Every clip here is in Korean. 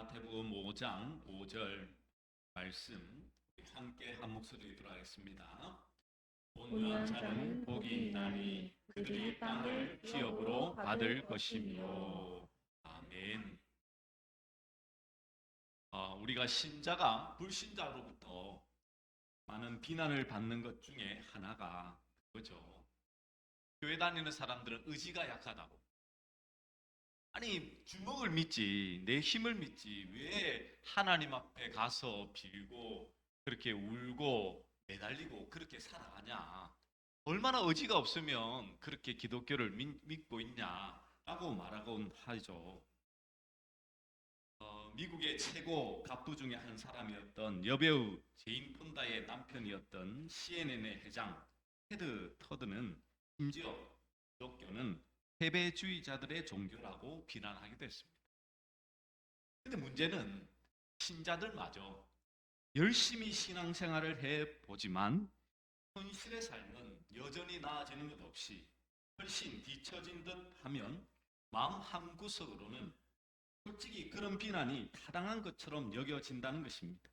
마태복음 5장 5절 말씀 함께 한 목소리 들어가겠습니다. 온유한 자는 복이 있나니 그들이 땅을 기업으로 받을 것이며. 아멘. 우리가 신자가 불신자로부터 많은 비난을 받는 것 중에 하나가 그거죠. 교회 다니는 사람들은 의지가 약하다고. 아니, 주먹을 믿지, 내 힘을 믿지, 왜 하나님 앞에 가서 빌고 그렇게 울고 매달리고 그렇게 살아가냐? 얼마나 의지가 없으면 그렇게 기독교를 믿고 있냐라고 말하곤 하죠. 미국의 최고 갑부 중에 한 사람이었던 여배우 제인 폰다의 남편이었던 CNN의 회장 테드 터드는 심지어 기독교는 패배주의자들의 종교라고 비난하기도 했습니다. 근데 문제는 신자들마저 열심히 신앙생활을 해보지만 현실의 삶은 여전히 나아지는 것 없이 훨씬 뒤처진 듯 하면 마음 한구석으로는 솔직히 그런 비난이 타당한 것처럼 여겨진다는 것입니다.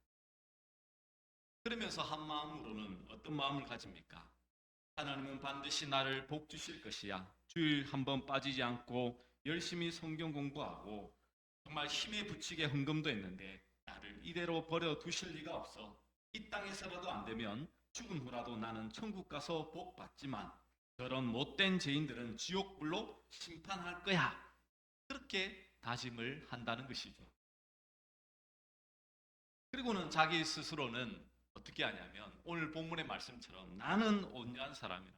그러면서 한 마음으로는 어떤 마음을 가집니까? 하나님은 반드시 나를 복 주실 것이야. 주일 한번 빠지지 않고 열심히 성경 공부하고 정말 힘에 부치게 헌금도 했는데 나를 이대로 버려 두실 리가 없어. 이 땅에서라도 안 되면 죽은 후라도 나는 천국 가서 복 받지만 저런 못된 죄인들은 지옥불로 심판할 거야. 그렇게 다짐을 한다는 것이죠. 그리고는 자기 스스로는 어떻게 하냐면 오늘 본문의 말씀처럼 나는 온유한 사람이라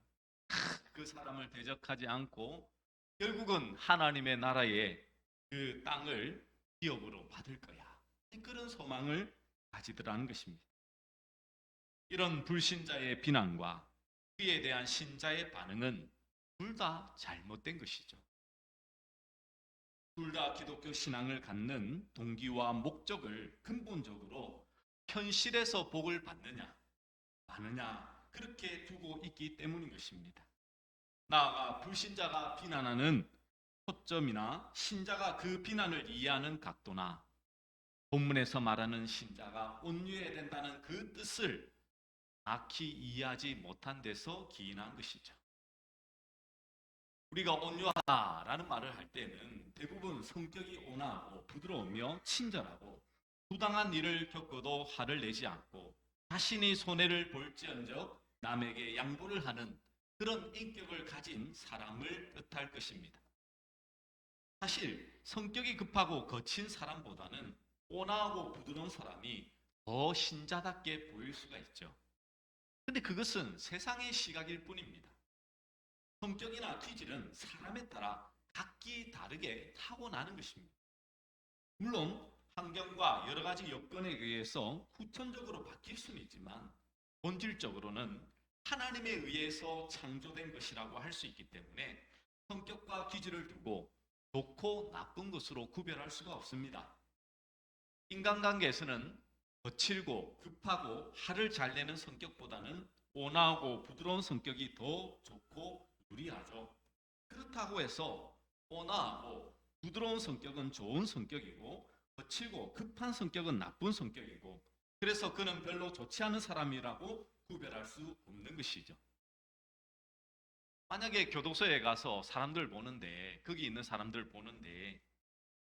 그 사람을 대적하지 않고 결국은 하나님의 나라의 그 땅을 기업으로 받을 거야. 그런 소망을 가지더라는 것입니다. 이런 불신자의 비난과 그에 대한 신자의 반응은 둘 다 잘못된 것이죠. 둘 다 기독교 신앙을 갖는 동기와 목적을 근본적으로 현실에서 복을 받느냐 마느냐 그렇게 두고 있기 때문인 것입니다. 나아가 불신자가 비난하는 초점이나 신자가 그 비난을 이해하는 각도나 본문에서 말하는 신자가 온유해야 된다는 그 뜻을 정확히 이해하지 못한 데서 기인한 것이죠. 우리가 온유하다라는 말을 할 때는 대부분 성격이 온화하고 부드러우며 친절하고 부당한 일을 겪어도 화를 내지 않고 자신이 손해를 볼지언정 남에게 양보를 하는 그런 인격을 가진 사람을 뜻할 것입니다. 사실 성격이 급하고 거친 사람보다는 온화하고 부드러운 사람이 더 신자답게 보일 수가 있죠. 근데 그것은 세상의 시각일 뿐입니다. 성격이나 기질은 사람에 따라 각기 다르게 타고나는 것입니다. 물론 환경과 여러 가지 여건에 의해서 후천적으로 바뀔 수는 있지만 본질적으로는 하나님에 의해서 창조된 것이라고 할 수 있기 때문에 성격과 기질을 두고 좋고 나쁜 것으로 구별할 수가 없습니다. 인간관계에서는 거칠고 급하고 화를 잘 내는 성격보다는 온화하고 부드러운 성격이 더 좋고 유리하죠. 그렇다고 해서 온화하고 부드러운 성격은 좋은 성격이고 거칠고 급한 성격은 나쁜 성격이고 그래서 그는 별로 좋지 않은 사람이라고 구별할 수 없는 것이죠. 만약에 교도소에 가서 사람들 보는데 거기 있는 사람들 보는데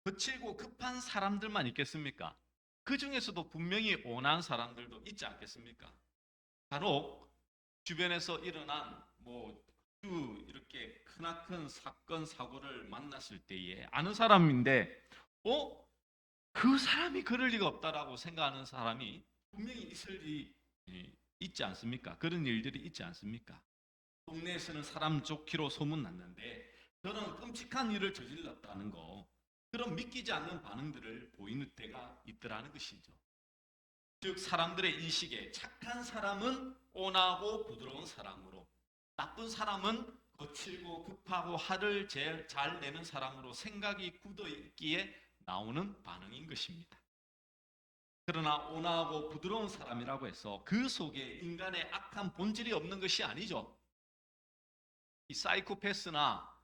거칠고 급한 사람들만 있겠습니까? 그 중에서도 분명히 온화한 사람들도 있지 않겠습니까? 간혹 주변에서 일어난 이렇게 크나큰 사건 사고를 만났을 때에 아는 사람인데 그 사람이 그럴 리가 없다라고 생각하는 사람이 분명히 있을 일이 있지 않습니까? 그런 일들이 있지 않습니까? 동네에서는 사람 좋기로 소문났는데 저는 끔찍한 일을 저질렀다는 거 그런 믿기지 않는 반응들을 보이는 때가 있더라는 것이죠. 즉 사람들의 인식에 착한 사람은 온화하고 부드러운 사람으로 나쁜 사람은 거칠고 급하고 화를 잘 내는 사람으로 생각이 굳어 있기에 나오는 반응인 것입니다. 그러나 온화하고 부드러운 사람이라고 해서 그 속에 인간의 악한 본질이 없는 것이 아니죠. 이 사이코패스나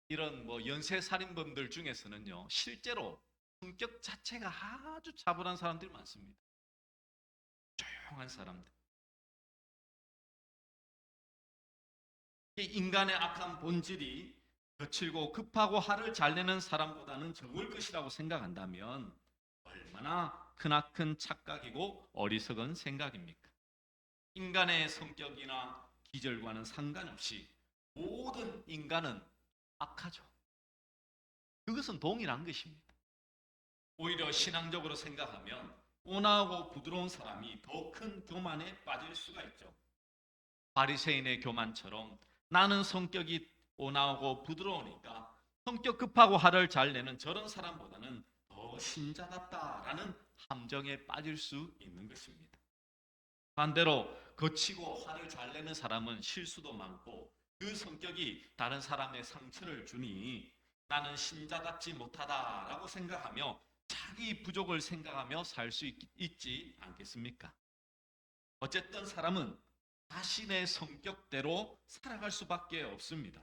이런 연쇄살인범들 중에서는요, 실제로 성격 자체가 아주 차분한 사람들이 많습니다. 조용한 사람들. 이 인간의 악한 본질이 거칠고 급하고 화를 잘 내는 사람보다는 적을 것이라고 생각한다면 얼마나 크나큰 착각이고 어리석은 생각입니까? 인간의 성격이나 기질과는 상관없이 모든 인간은 악하죠. 그것은 동일한 것입니다. 오히려 신앙적으로 생각하면 온화하고 부드러운 사람이 더 큰 교만에 빠질 수가 있죠. 바리새인의 교만처럼 나는 성격이 온화하고 부드러우니까 성격 급하고 화를 잘 내는 저런 사람보다는 더 신자답다라는 함정에 빠질 수 있는 것입니다. 반대로 거치고 화를 잘 내는 사람은 실수도 많고 그 성격이 다른 사람의 상처를 주니 나는 신자답지 못하다라고 생각하며 자기 부족을 생각하며 살 수 있지 않겠습니까? 어쨌든 사람은 자신의 성격대로 살아갈 수밖에 없습니다.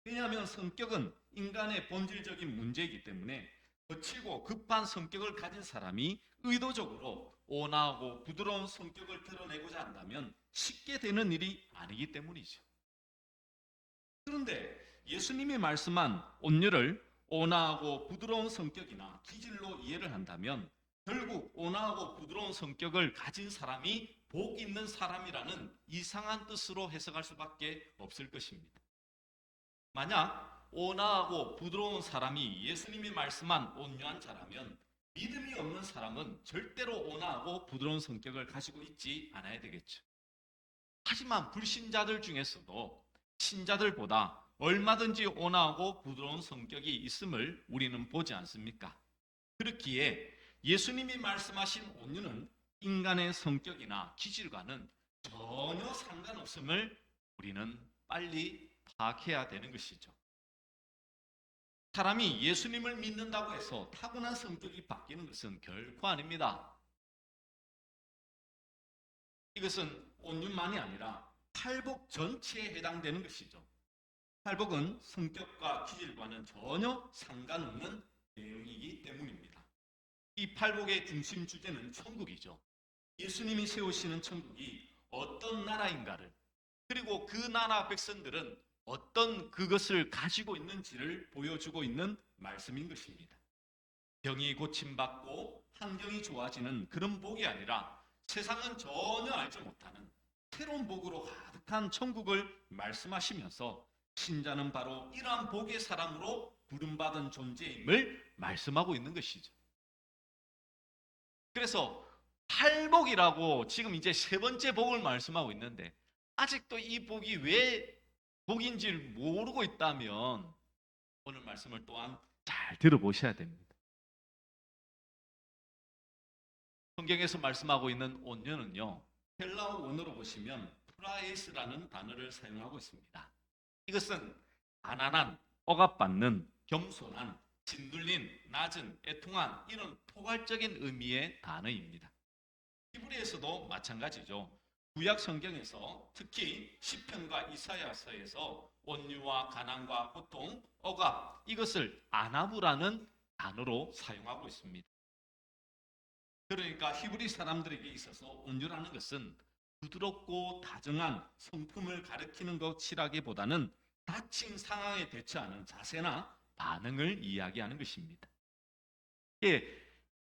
왜냐하면 성격은 인간의 본질적인 문제이기 때문에 거칠고 급한 성격을 가진 사람이 의도적으로 온화하고 부드러운 성격을 드러내고자 한다면 쉽게 되는 일이 아니기 때문이죠. 그런데 예수님이 말씀한 온유를 온화하고 부드러운 성격이나 기질로 이해를 한다면 결국 온화하고 부드러운 성격을 가진 사람이 복 있는 사람이라는 이상한 뜻으로 해석할 수밖에 없을 것입니다. 만약 온화하고 부드러운 사람이 예수님이 말씀한 온유한 자라면 믿음이 없는 사람은 절대로 온화하고 부드러운 성격을 가지고 있지 않아야 되겠죠. 하지만 불신자들 중에서도 신자들보다 얼마든지 온화하고 부드러운 성격이 있음을 우리는 보지 않습니까? 그렇기에 예수님이 말씀하신 온유는 인간의 성격이나 기질과는 전혀 상관없음을 우리는 빨리 파악해야 되는 것이죠. 사람이 예수님을 믿는다고 해서 타고난 성격이 바뀌는 것은 결코 아닙니다. 이것은 온유만이 아니라 팔복 전체에 해당되는 것이죠. 팔복은 성격과 기질과는 전혀 상관없는 내용이기 때문입니다. 이 팔복의 중심 주제는 천국이죠. 예수님이 세우시는 천국이 어떤 나라인가를, 그리고 그 나라 백성들은 어떤 그것을 가지고 있는지를 보여주고 있는 말씀인 것입니다. 병이 고침받고 환경이 좋아지는 그런 복이 아니라 세상은 전혀 알지 못하는 새로운 복으로 가득한 천국을 말씀하시면서 신자는 바로 이러한 복의 사람으로 부름받은 존재임을 말씀하고 있는 것이죠. 그래서 팔복이라고 지금 이제 세 번째 복을 말씀하고 있는데 아직도 이 복이 왜 복인지를 모르고 있다면 오늘 말씀을 또한 잘 들어보셔야 됩니다. 성경에서 말씀하고 있는 온유는요, 헬라어 원어로 보시면 프라이스라는 단어를 사용하고 있습니다. 이것은 가난한, 억압받는, 겸손한, 짓눌린, 낮은, 애통한 이런 포괄적인 의미의 단어입니다. 히브리에서도 마찬가지죠. 구약 성경에서 특히 시편과 이사야서에서 온유와 가난과 고통, 억압 이것을 아나부라는 단어로 사용하고 있습니다. 그러니까 히브리 사람들에게 있어서 온유라는 것은 부드럽고 다정한 성품을 가리키는 것이라기보다는 닥친 상황에 대처하는 자세나 반응을 이야기하는 것입니다.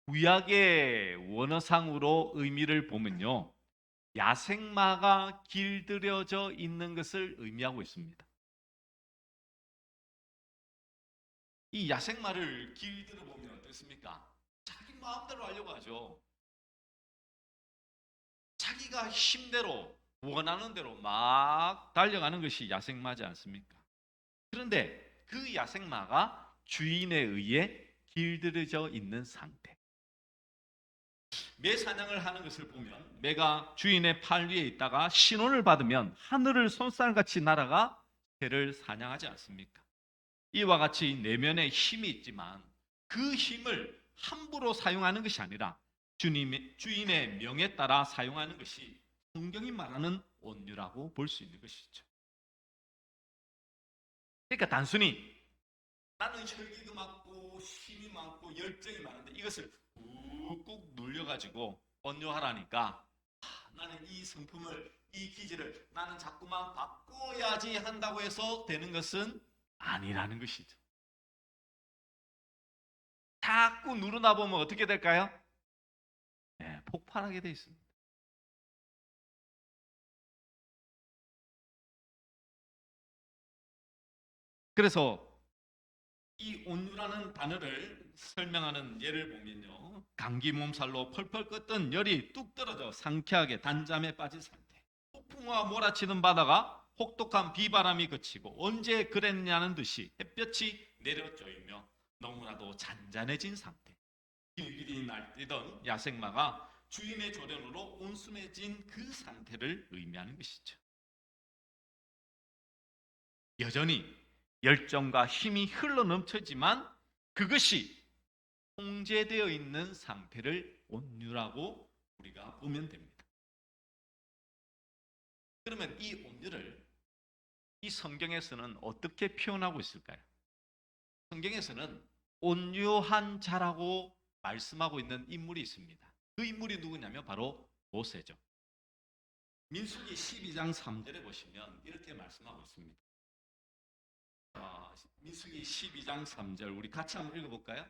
구약의 원어상으로 의미를 보면요, 야생마가 길들여져 있는 것을 의미하고 있습니다. 이 야생마를 길들여 보면 어떻습니까? 자기 마음대로 하려고 하죠. 자기가 힘대로 원하는 대로 막 달려가는 것이 야생마지 않습니까? 그런데 그 야생마가 주인에 의해 길들여져 있는 상태. 매 사냥을 하는 것을 보면 매가 주인의 팔 위에 있다가 신호를 받으면 하늘을 쏜살같이 날아가 새를 사냥하지 않습니까? 이와 같이 내면에 힘이 있지만 그 힘을 함부로 사용하는 것이 아니라 주인의 명에 따라 사용하는 것이 성경이 말하는 온유라고 볼 수 있는 것이죠. 그러니까 단순히 나는 혈기도 많고 힘이 많고 열정이 많은데 이것을 꾹꾹 눌려가지고 온유하라니까 나는 이 성품을, 이 기질을 나는 자꾸만 바꿔야지 한다고 해서 되는 것은 아니라는 것이죠. 자꾸 누르다 보면 어떻게 될까요? 네, 폭발하게 돼 있습니다. 그래서 이 온유라는 단어를 설명하는 예를 보면요. 감기 몸살로 펄펄 끓던 열이 뚝 떨어져 상쾌하게 단잠에 빠진 상태. 폭풍과 몰아치는 바다가 혹독한 비바람이 그치고 언제 그랬냐는 듯이 햇볕이 내려쬐이며 너무나도 잔잔해진 상태. 길길이 날뛰던 야생마가 주인의 조련으로 온순해진 그 상태를 의미하는 것이죠. 여전히 열정과 힘이 흘러넘치지만 그것이 통제되어 있는 상태를 온유라고 우리가 보면 됩니다. 그러면 이 온유를 이 성경에서는 어떻게 표현하고 있을까요? 성경에서는 온유한 자라고 말씀하고 있는 인물이 있습니다. 그 인물이 누구냐면 바로 모세죠. 민수기 12장 3절에 보시면 이렇게 말씀하고 있습니다. 민수기 12장 3절 우리 같이 한번 읽어볼까요?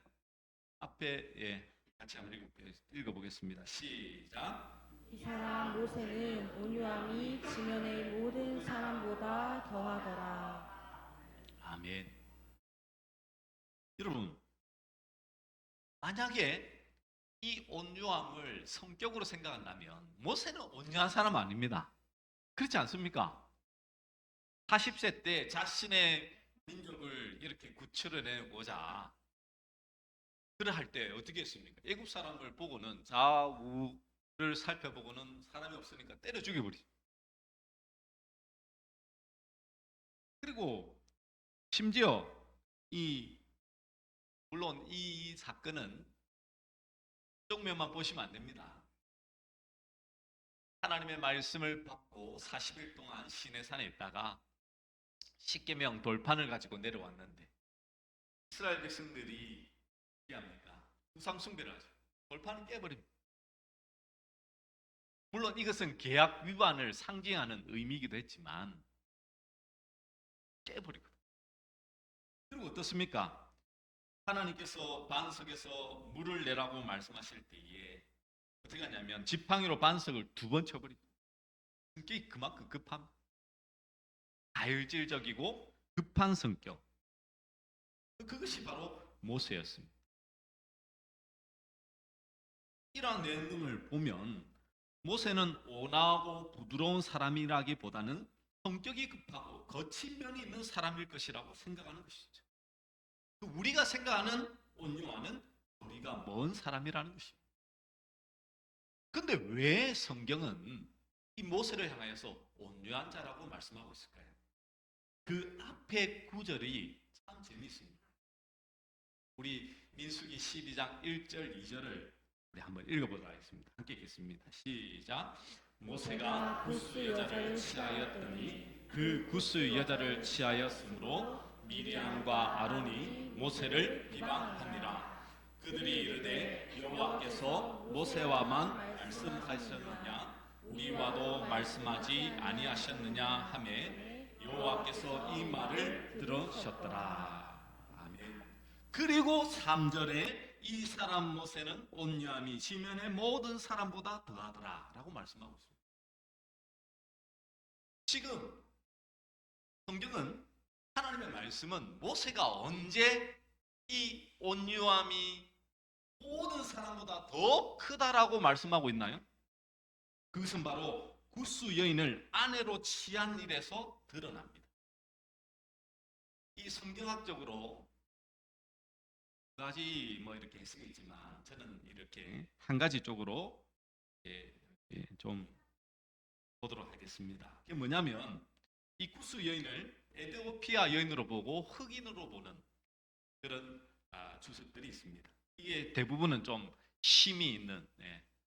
앞에 같이 한번 읽어보겠습니다. 시작. 이 사람 모세는 온유함이 지면의 모든 사람보다 더하더라. 아멘. 여러분, 만약에 이 온유함을 성격으로 생각한다면 모세는 온유한 사람 아닙니다. 그렇지 않습니까? 40세 때 자신의 민족을 이렇게 구출해내고자 그럴 때 어떻게 했습니까? 애굽 사람을 보고는 좌우를 살펴보고는 사람이 없으니까 때려 죽여버리죠. 그리고 심지어 물론 이 사건은 쪽면만 보시면 안 됩니다. 하나님의 말씀을 받고 40일 동안 시내산에 있다가 십계명 돌판을 가지고 내려왔는데 이스라엘 백성들이 어떻게 합니까? 우상 숭배를 하죠. 돌판을 깨버립니다. 물론 이것은 계약 위반을 상징하는 의미이기도 했지만 깨버리거든요. 그리고 어떻습니까? 하나님께서 반석에서 물을 내라고 말씀하실 때에 어떻게 하냐면 지팡이로 반석을 2번 쳐버립니다. 성격이 그만큼 급합니다. 다혈질적이고 급한 성격. 그것이 바로 모세였습니다. 이러한 내용을 보면 모세는 온화하고 부드러운 사람이라기보다는 성격이 급하고 거친 면이 있는 사람일 것이라고 생각하는 것이죠. 우리가 생각하는 온유와는 우리가 먼 사람이라는 것입니다. 그런데 왜 성경은 이 모세를 향하여서 온유한 자라고 말씀하고 있을까요? 그 앞에 구절이 참 재미있습니다. 우리 민수기 12장 1절 2절을 우리 한번 읽어보도록 하겠습니다. 함께 읽겠습니다. 시작. 모세가 구스 여자를 취하였더니 그 구스 여자를 취하였으므로 미리암과 아론이 모세를 비방하니라. 그들이 이르되 여호와께서 모세와만 말씀하셨느냐 우리와도 말씀하지 아니하셨느냐 하매 여호와께서 이 말을 들으셨더라. 아멘. 그리고 3절에 이 사람 모세는 온유함이 지면의 모든 사람보다 더하더라 라고 말씀하고 있습니다. 지금 성경은 하나님의 말씀은 모세가 언제 이 온유함이 모든 사람보다 더 크다라고 말씀하고 있나요? 그것은 바로 구스 여인을 아내로 취한 일에서 드러납니다. 이 성경학적으로 두 가지 이렇게 해석이 있지만 저는 이렇게 한 가지 쪽으로 좀 보도록 하겠습니다. 그게 뭐냐면 이 구스 여인을 에티오피아 여인으로 보고 흑인으로 보는 그런 주석들이 있습니다. 이게 대부분은 좀 힘이 있는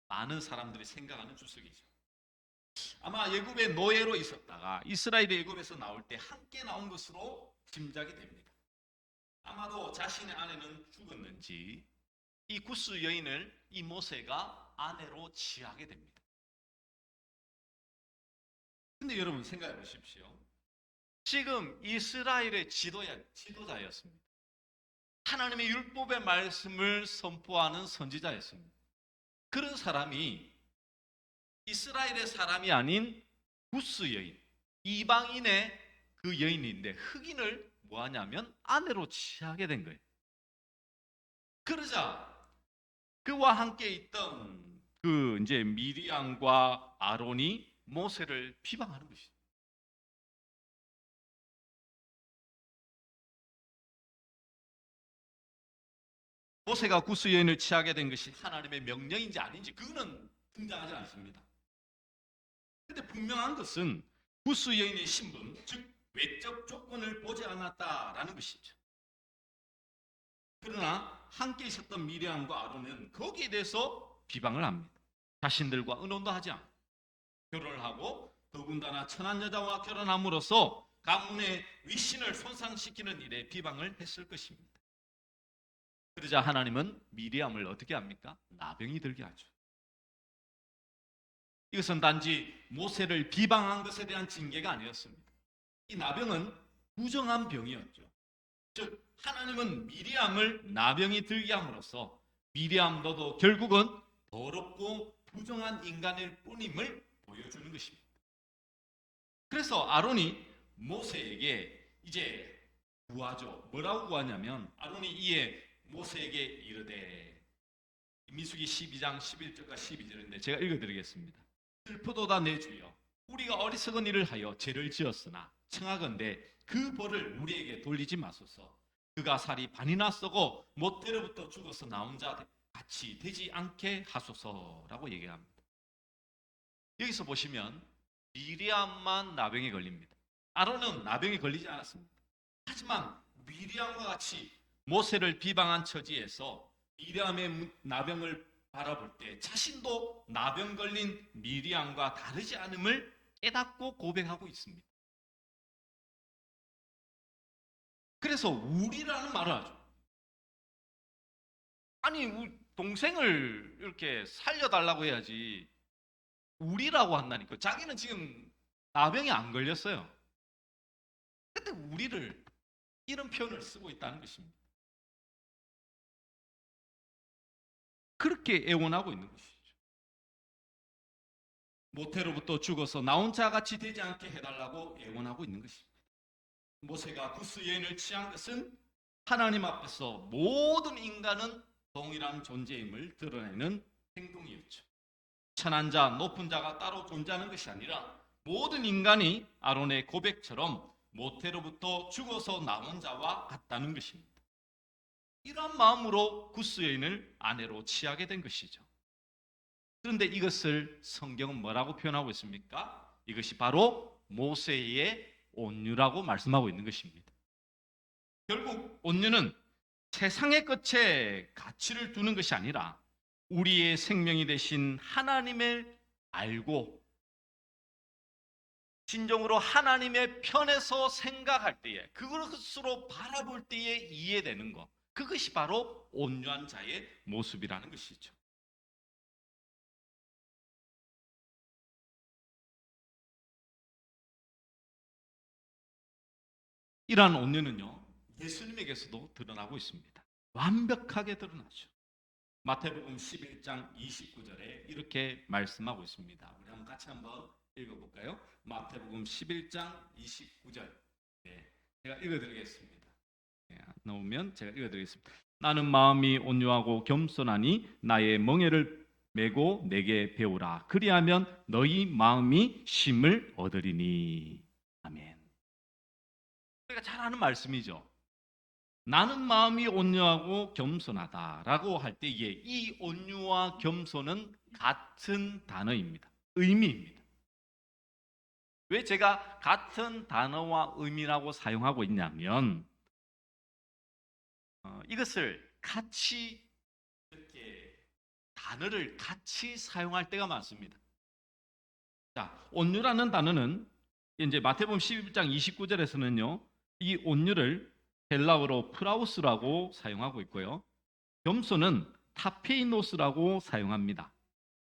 많은 사람들이 생각하는 주석이죠. 아마 애굽의 노예로 있었다가 이스라엘이 애굽에서 나올 때 함께 나온 것으로 짐작이 됩니다. 아마도 자신의 아내는 죽었는지 이 구스 여인을 이 모세가 아내로 취하게 됩니다. 근데 여러분 생각해 보십시오. 지금 이스라엘의 지도자였습니다. 하나님의 율법의 말씀을 선포하는 선지자였습니다. 그런 사람이 이스라엘의 사람이 아닌 구스 여인, 이방인의 그 여인인데 흑인을 뭐하냐면 아내로 취하게 된 거예요. 그러자 그와 함께 있던 그 이제 미리암과 아론이 모세를 비방하는 것이죠. 모세가 구스 여인을 취하게 된 것이 하나님의 명령인지 아닌지 그거는 등장하지 않습니다. 근데 분명한 것은 구스 여인의 신분, 즉 외적 조건을 보지 않았다라는 것이죠. 그러나 함께 있었던 미리암과 아론은 거기에 대해서 비방을 합니다. 자신들과 의논도 하지 않고 결혼을 하고 더군다나 천한 여자와 결혼함으로써 가문의 위신을 손상시키는 일에 비방을 했을 것입니다. 그러자 하나님은 미리암을 어떻게 합니까? 나병이 들게 하죠. 이것은 단지 모세를 비방한 것에 대한 징계가 아니었습니다. 이 나병은 부정한 병이었죠. 즉 하나님은 미리암을 나병이 들게 함으로써 미리암 너도 결국은 더럽고 부정한 인간일 뿐임을 보여주는 것입니다. 그래서 아론이 모세에게 이제 구하죠. 뭐라고 구하냐면 아론이 이에 모세에게 이르되, 민수기 12장 11절과 12절인데 제가 읽어드리겠습니다. 슬프도다 내 주여, 우리가 어리석은 일을 하여 죄를 지었으나 청하건대 그 벌을 우리에게 돌리지 마소서. 그가 살이 반이나 썩어 모태로부터 죽어서 나온 자 같이 되지 않게 하소서라고 얘기합니다. 여기서 보시면 미리암만 나병에 걸립니다. 아론은 나병에 걸리지 않았습니다. 하지만 미리암과 같이 모세를 비방한 처지에서 미리암의 나병을 바라볼 때 자신도 나병 걸린 미리암과 다르지 않음을 깨닫고 고백하고 있습니다. 그래서 우리라는 말을 하죠. 아니 동생을 이렇게 살려달라고 해야지 우리라고 한다니까. 자기는 지금 나병이 안 걸렸어요. 근데 우리를 이런 표현을 쓰고 있다는 것입니다. 그렇게 애원하고 있는 것이죠. 모태로부터 죽어서 나온 자같이 되지 않게 해달라고 애원하고 있는 것입니다. 모세가 구스 여인을 취한 것은 하나님 앞에서 모든 인간은 동일한 존재임을 드러내는 행동이었죠. 천한 자, 높은 자가 따로 존재하는 것이 아니라 모든 인간이 아론의 고백처럼 모태로부터 죽어서 나온 자와 같다는 것입니다. 이러한 마음으로 구스 여인을 아내로 취하게 된 것이죠. 그런데 이것을 성경은 뭐라고 표현하고 있습니까? 이것이 바로 모세의 온유라고 말씀하고 있는 것입니다. 결국 온유는 세상의 것에 가치를 두는 것이 아니라 우리의 생명이 되신 하나님을 알고 진정으로 하나님의 편에서 생각할 때에, 그것으로 바라볼 때에 이해되는 것, 그것이 바로 온유한 자의 모습이라는 것이죠. 이러한 온유는요, 예수님에게서도 드러나고 있습니다. 완벽하게 드러나죠. 마태복음 11장 29절에 이렇게 말씀하고 있습니다. 우리 한번 같이 한번 읽어볼까요? 마태복음 11장 29절. 네, 제가 읽어드리겠습니다. 네, 나오면 제가 읽어드리겠습니다. 나는 마음이 온유하고 겸손하니 나의 멍에를 메고 내게 배우라. 그리하면 너희 마음이 쉼을 얻으리니. 아멘. 우리가 잘 아는 말씀이죠. 나는 마음이 온유하고 겸손하다라고 할 때에 이 온유와 겸손은 같은 단어입니다. 의미입니다. 왜 제가 같은 단어와 의미라고 사용하고 있냐면 이것을 같이 이렇게 단어를 같이 사용할 때가 많습니다. 자, 온유라는 단어는 이제 마태복음 11장 29절에서는요, 이 온유를 헬라어로 프라우스라고 사용하고 있고요. 겸손은 타페이노스라고 사용합니다.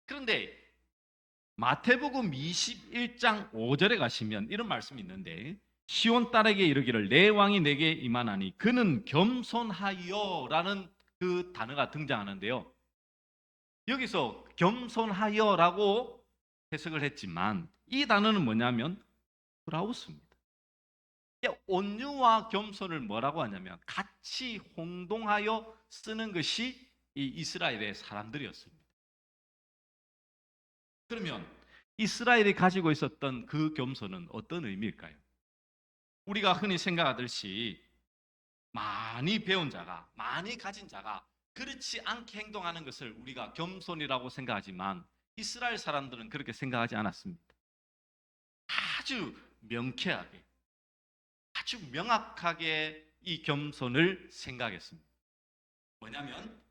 그런데 마태복음 21장 5절에 가시면 이런 말씀이 있는데, 시온 딸에게 이르기를 내 왕이 내게 임하나니 그는 겸손하여라는 그 단어가 등장하는데요. 여기서 겸손하여라고 해석을 했지만 이 단어는 뭐냐면 프라우스입니다. 온유와 겸손을 뭐라고 하냐면 같이 혼동하여 쓰는 것이 이 이스라엘의 사람들이었습니다. 그러면 이스라엘이 가지고 있었던 그 겸손은 어떤 의미일까요? 우리가 흔히 생각하듯이 많이 배운 자가, 많이 가진 자가 그렇지 않게 행동하는 것을 우리가 겸손이라고 생각하지만 이스라엘 사람들은 그렇게 생각하지 않았습니다. 아주 명쾌하게, 아주 명확하게 이 겸손을 생각했습니다. 뭐냐면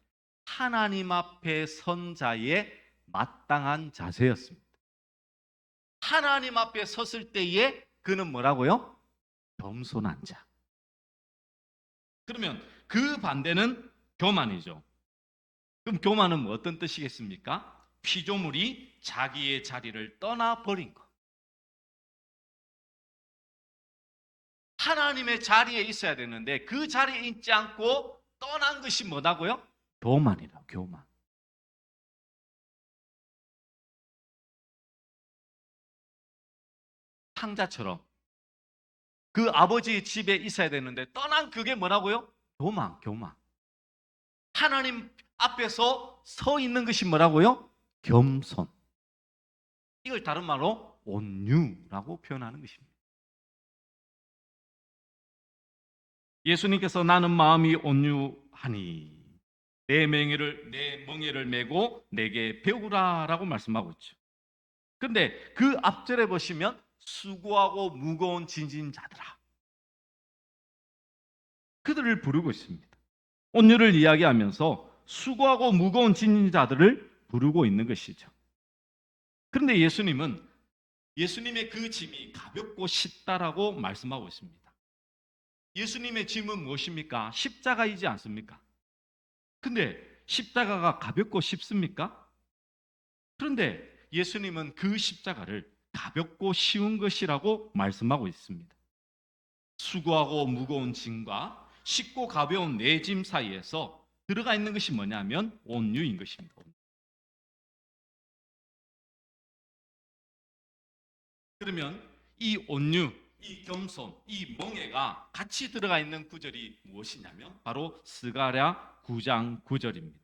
하나님 앞에 선 자의 마땅한 자세였습니다. 하나님 앞에 섰을 때에 그는 뭐라고요? 겸손한 자. 그러면 그 반대는 교만이죠. 그럼 교만은 뭐 어떤 뜻이겠습니까? 피조물이 자기의 자리를 떠나버린 것. 하나님의 자리에 있어야 되는데 그 자리에 있지 않고 떠난 것이 뭐다고요? 교만이라, 교만. 탕자처럼 그 아버지 집에 있어야 되는데 떠난 그게 뭐라고요? 교만, 교만. 하나님 앞에서 서 있는 것이 뭐라고요? 겸손. 이걸 다른 말로 온유라고 표현하는 것입니다. 예수님께서 나는 마음이 온유하니 내 멍에를 메고 내게 배우라라고 말씀하고 있죠. 그런데 그 앞절에 보시면 수고하고 무거운 짐진 자들아, 그들을 부르고 있습니다. 온유를 이야기하면서 수고하고 무거운 짐진 자들을 부르고 있는 것이죠. 그런데 예수님의 그 짐이 가볍고 쉽다라고 말씀하고 있습니다. 예수님의 짐은 무엇입니까? 십자가이지 않습니까? 근데 십자가가 가볍고 쉽습니까? 그런데 예수님은 그 십자가를 가볍고 쉬운 것이라고 말씀하고 있습니다. 수고하고 무거운 짐과 쉽고 가벼운 내 짐 사이에서 들어가 있는 것이 뭐냐면 온유인 것입니다. 그러면 이 온유, 이 겸손, 이 멍에가 같이 들어가 있는 구절이 무엇이냐면 바로 스가랴 9장 9절입니다.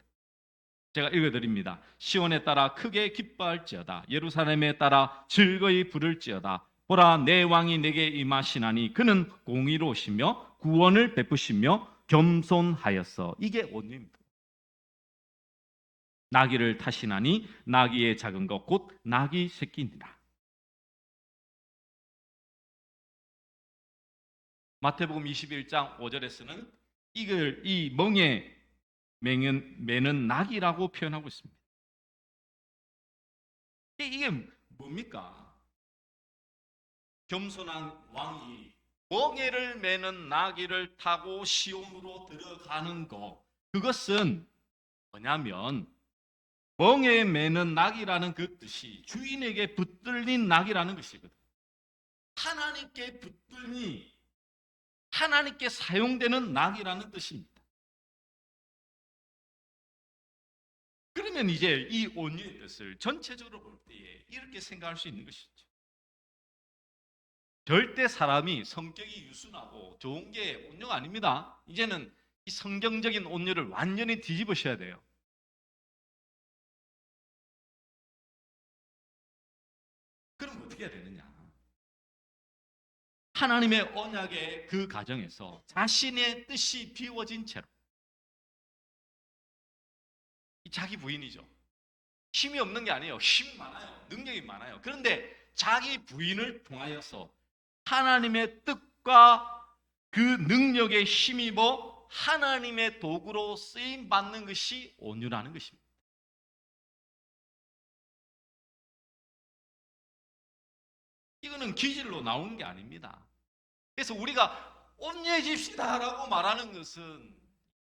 제가 읽어드립니다. 시온에 따라 크게 기뻐할지어다. 예루살렘에 따라 즐거이 부를지어다. 보라, 내 왕이 내게 임하시나니 그는 공의로우시며 구원을 베푸시며 겸손하였어. 이게 온유입니다. 나귀를 타시나니 나귀의 작은 것 곧 나귀 새끼니라. 마태복음 21장 5절에서는 이걸 이 멍에 매는 낙이라고 표현하고 있습니다. 이게 뭡니까? 겸손한 왕이 멍에를 매는 나귀를 타고 시온으로 들어가는 것, 그것은 뭐냐면 멍에 매는 낙이라는 그 뜻이 주인에게 붙들린 낙이라는 것이거든. 하나님께 붙들니 하나님께 사용되는 낙이라는 뜻입니다. 그러면 이제 이 온유의 뜻을 전체적으로 볼 때에 이렇게 생각할 수 있는 것이죠. 절대 사람이 성격이 유순하고 좋은 게 온유가 아닙니다. 이제는 이 성경적인 온유를 완전히 뒤집으셔야 돼요. 그럼 어떻게 해야 되느냐? 하나님의 언약의 그 가정에서 자신의 뜻이 비워진 채로, 자기 부인이죠. 힘이 없는 게 아니에요. 힘이 많아요. 능력이 많아요. 그런데 자기 부인을 통하여서 하나님의 뜻과 그 능력에 힘입어 하나님의 도구로 쓰임 받는 것이 온유라는 것입니다. 이거는 기질로 나오는 게 아닙니다. 그래서 우리가 온유해집시다라고 말하는 것은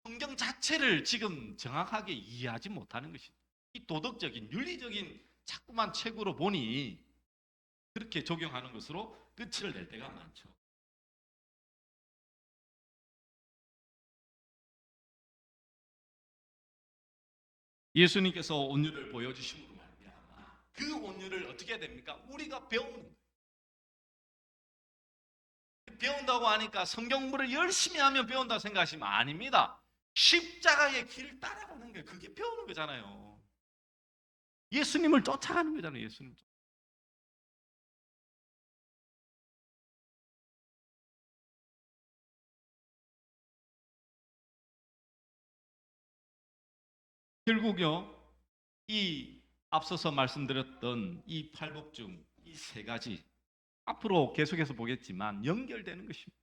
성경 자체를 지금 정확하게 이해하지 못하는 것이죠. 이 도덕적인 윤리적인 자꾸만 책으로 보니 그렇게 적용하는 것으로 끝을 낼 때가 많죠. 예수님께서 온유를 보여주심으로 말미암아 그 온유를 어떻게 해야 됩니까? 우리가 배우는 거예요. 배운다고 하니까 성경 공부를 열심히 하면 배운다고 생각하시면 아닙니다. 십자가의 길을 따라가는 게 그게 배우는 거잖아요. 예수님을 쫓아가는 거잖아요. 예수님. 결국요, 이 앞서서 말씀드렸던 이 팔복 중 이 세 가지 앞으로 계속해서 보겠지만 연결되는 것입니다.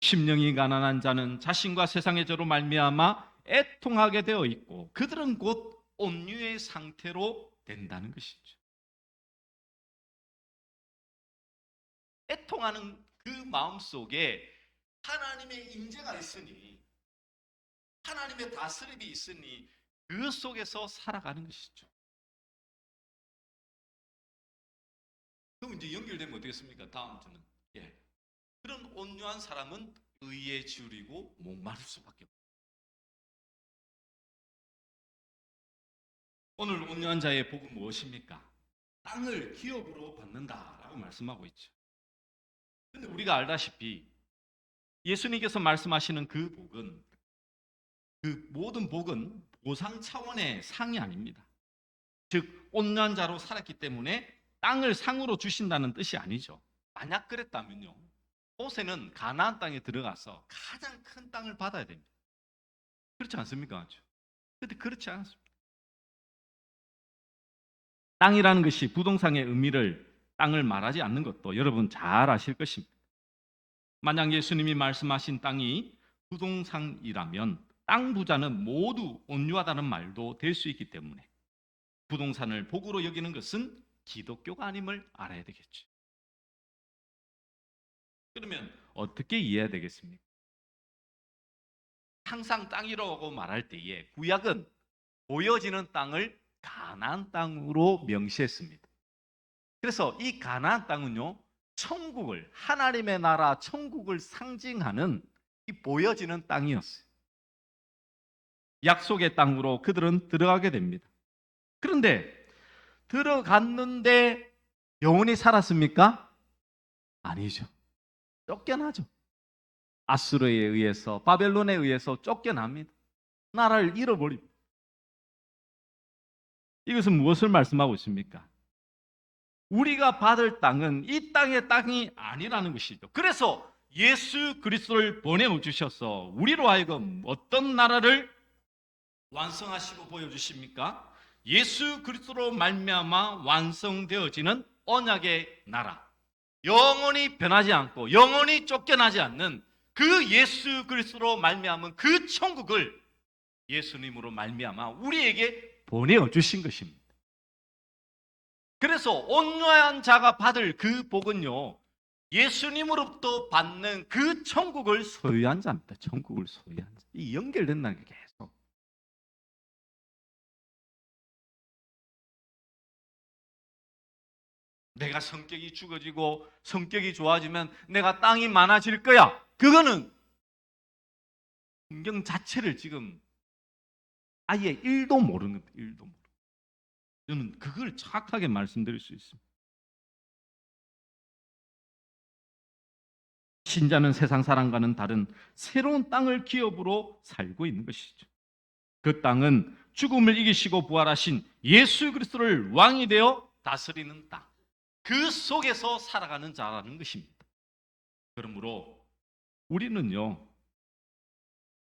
심령이 가난한 자는 자신과 세상의 죄로 말미암아 애통하게 되어 있고 그들은 곧 온유의 상태로 된다는 것이죠. 애통하는 그 마음 속에 하나님의 임재가 있으니 하나님의 다스림이 있으니 그 속에서 살아가는 것이죠. 그럼 이제 연결되면 어떻겠습니까? 다음 주는 그런 온유한 사람은 의에 지우리고 목마를 수밖에 없어요. 오늘 온유한 자의 복은 무엇입니까? 땅을 기업으로 받는다라고 말씀하고 있죠. 근데 우리가 알다시피 예수님께서 말씀하시는 그 복은 그 모든 복은 보상 차원의 상이 아닙니다. 즉 온유한 자로 살았기 때문에 땅을 상으로 주신다는 뜻이 아니죠. 만약 그랬다면요, 모세는 가나안 땅에 들어가서 가장 큰 땅을 받아야 됩니다. 그렇지 않습니까? 그런데 그렇지 않습니다. 땅이라는 것이 부동산의 의미를 땅을 말하지 않는 것도 여러분 잘 아실 것입니다. 만약 예수님이 말씀하신 땅이 부동산이라면 땅 부자는 모두 온유하다는 말도 될 수 있기 때문에 부동산을 복으로 여기는 것은 기독교가 아님을 알아야 되겠죠. 그러면 어떻게 이해해야 되겠습니까? 항상 땅이라고 말할 때에 구약은 보여지는 땅을 가나안 땅으로 명시했습니다. 그래서 이 가나안 땅은요, 천국을, 하나님의 나라 천국을 상징하는 이 보여지는 땅이었어요. 약속의 땅으로 그들은 들어가게 됩니다. 그런데 들어갔는데 영원히 살았습니까? 아니죠. 쫓겨나죠. 아수르에 의해서, 바벨론에 의해서 쫓겨납니다. 나라를 잃어버립니다. 이것은 무엇을 말씀하고 있습니까? 우리가 받을 땅은 이 땅의 땅이 아니라는 것이죠. 그래서 예수 그리스도를 보내어 주셔서 우리로 하여금 어떤 나라를 완성하시고 보여주십니까? 예수 그리스도로 말미암아 완성되어지는 언약의 나라, 영원히 변하지 않고 영원히 쫓겨나지 않는 그 예수 그리스도로 말미암은 그 천국을 예수님으로 말미암아 우리에게 보내어 주신 것입니다. 그래서 온유한 자가 받을 그 복은요, 예수님으로부터 받는 그 천국을 소유한 자입니다. 천국을 소유한 자. 이 연결된다는 게 계속. 내가 성격이 죽어지고 성격이 좋아지면 내가 땅이 많아질 거야. 그거는 성경 자체를 지금 아예 1도 모르는 겁니다. 1도 모르는. 저는 그걸 정확하게 말씀드릴 수 있습니다. 신자는 세상 사람과는 다른 새로운 땅을 기업으로 살고 있는 것이죠. 그 땅은 죽음을 이기시고 부활하신 예수 그리스도를 왕이 되어 다스리는 땅. 그 속에서 살아가는 자라는 것입니다. 그러므로 우리는요,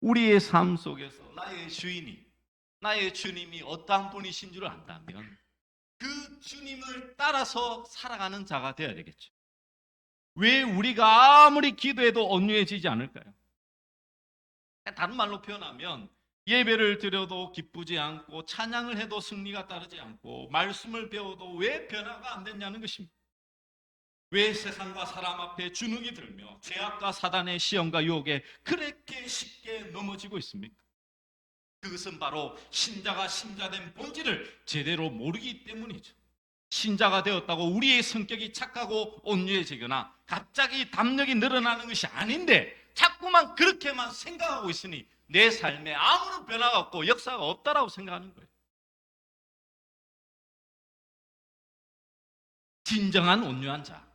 우리의 삶 속에서 나의 주인이, 나의 주님이 어떠한 분이신 줄 안다면 그 주님을 따라서 살아가는 자가 되어야 되겠죠. 왜 우리가 아무리 기도해도 온유해지지 않을까요? 다른 말로 표현하면 예배를 드려도 기쁘지 않고 찬양을 해도 승리가 따르지 않고 말씀을 배워도 왜 변화가 안 됐냐는 것입니다. 왜 세상과 사람 앞에 주눅이 들며 죄악과 사단의 시험과 유혹에 그렇게 쉽게 넘어지고 있습니까? 그것은 바로 신자가 신자된 본질을 제대로 모르기 때문이죠. 신자가 되었다고 우리의 성격이 착하고 온유해지거나 갑자기 담력이 늘어나는 것이 아닌데 자꾸만 그렇게만 생각하고 있으니 내 삶에 아무런 변화가 없고 역사가 없다라고 생각하는 거예요. 진정한 온유한 자,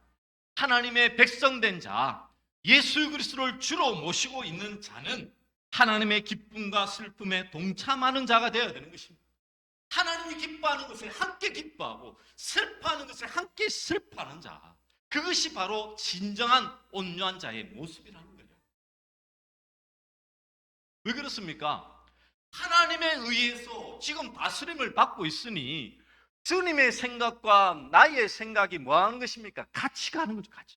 하나님의 백성된 자, 예수 그리스도를 주로 모시고 있는 자는 하나님의 기쁨과 슬픔에 동참하는 자가 되어야 되는 것입니다. 하나님이 기뻐하는 것을 함께 기뻐하고 슬퍼하는 것을 함께 슬퍼하는 자, 그것이 바로 진정한 온유한 자의 모습이라는 거예요. 왜 그렇습니까? 하나님에 의해서 지금 다스림을 받고 있으니 주님의 생각과 나의 생각이 뭐 하는 것입니까? 같이 가는 거죠. 같이.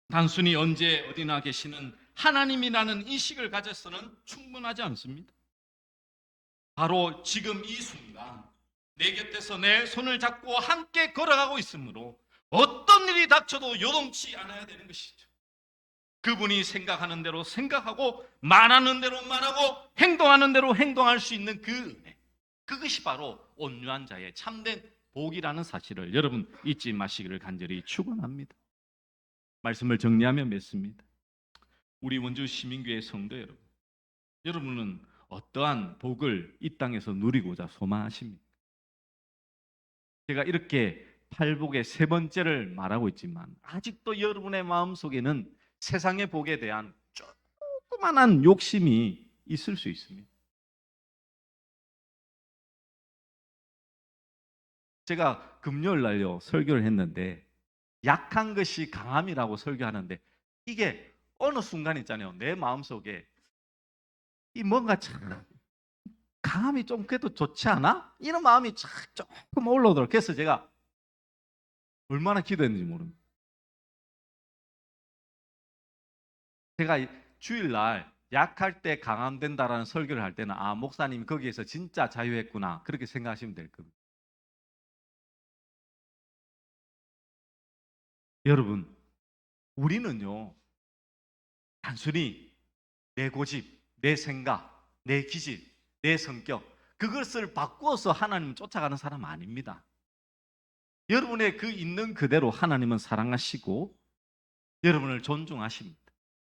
단순히 언제 어디나 계시는 하나님이라는 인식을 가져서는 충분하지 않습니다. 바로 지금 이 순간 내 곁에서 내 손을 잡고 함께 걸어가고 있으므로 어떤 일이 닥쳐도 요동치 않아야 되는 것이죠. 그분이 생각하는 대로 생각하고 말하는 대로 말하고 행동하는 대로 행동할 수 있는 그 은혜, 그것이 바로 온유한 자의 참된 복이라는 사실을 여러분 잊지 마시기를 간절히 축원합니다. 말씀을 정리하며 맺습니다. 우리 원주 시민교회 성도 여러분, 여러분은 어떠한 복을 이 땅에서 누리고자 소망하십니까? 제가 이렇게 팔복의 세 번째를 말하고 있지만 아직도 여러분의 마음속에는 세상의 복에 대한 조그만한 욕심이 있을 수 있습니다. 제가 금요일 날요 설교를 했는데 약한 것이 강함이라고 설교하는데 이게 어느 순간 있잖아요. 내 마음속에 이 뭔가 참 강함이 좀 그래도 좋지 않아? 이런 마음이 조금 올라오더라고요. 그래서 제가 얼마나 기도했는지 모릅니다. 제가 주일날 약할 때 강함된다라는 설교를 할 때는 아, 목사님이 거기에서 진짜 자유했구나 그렇게 생각하시면 될 겁니다. 여러분, 우리는요 단순히 내 고집, 내 생각, 내 기질, 내 성격 그것을 바꾸어서 하나님을 쫓아가는 사람 아닙니다. 여러분의 그 있는 그대로 하나님은 사랑하시고 여러분을 존중하십니다.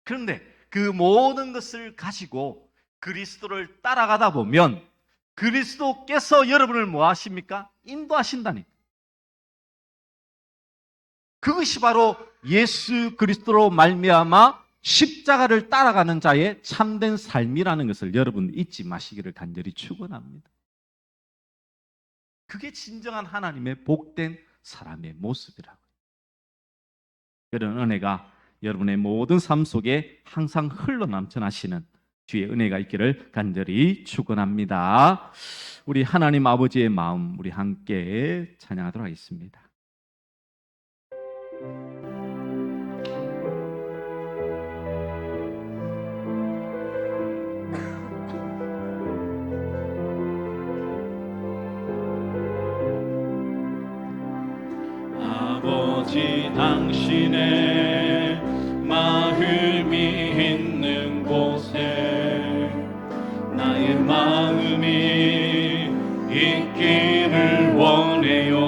그런데 그 모든 것을 가지고 그리스도를 따라가다 보면 그리스도께서 여러분을 뭐 하십니까? 인도하신다니까. 그것이 바로 예수 그리스도로 말미암아 십자가를 따라가는 자의 참된 삶이라는 것을 여러분 잊지 마시기를 간절히 축원합니다. 그게 진정한 하나님의 복된 사람의 모습이라고요. 그런 은혜가 여러분의 모든 삶 속에 항상 흘러넘쳐나시는 주의 은혜가 있기를 간절히 축원합니다. 우리 하나님 아버지의 마음 우리 함께 찬양하도록 하겠습니다. 아버지 당신의 마음이 있는 곳에 나의 마음이 있기를 원해요.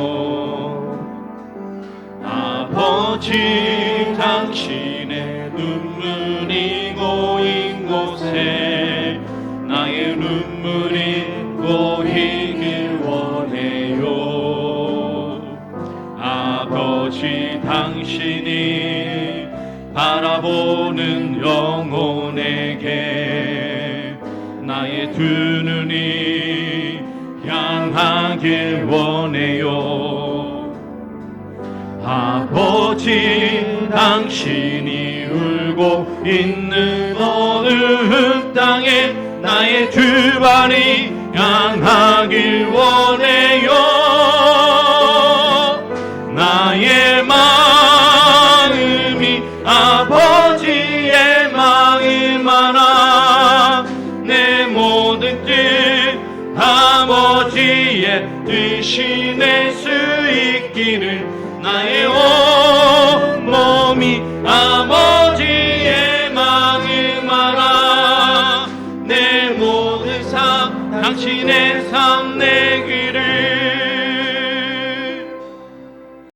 아버지 당신의 눈물이 고인 곳에 나의 눈물이 고이길 원해요. 아버지 당신이 바라보는 영혼에게 나의 두 눈이 향하길 원해요. 아버지 당신이 울고 있는 어느 땅에 나의 두 발이 향하길 원해요. 나의 마음이 아버지의 마음 하나 내 모든 뜻 아버지의 뜻이네. 모든 삶 당신의 삶 내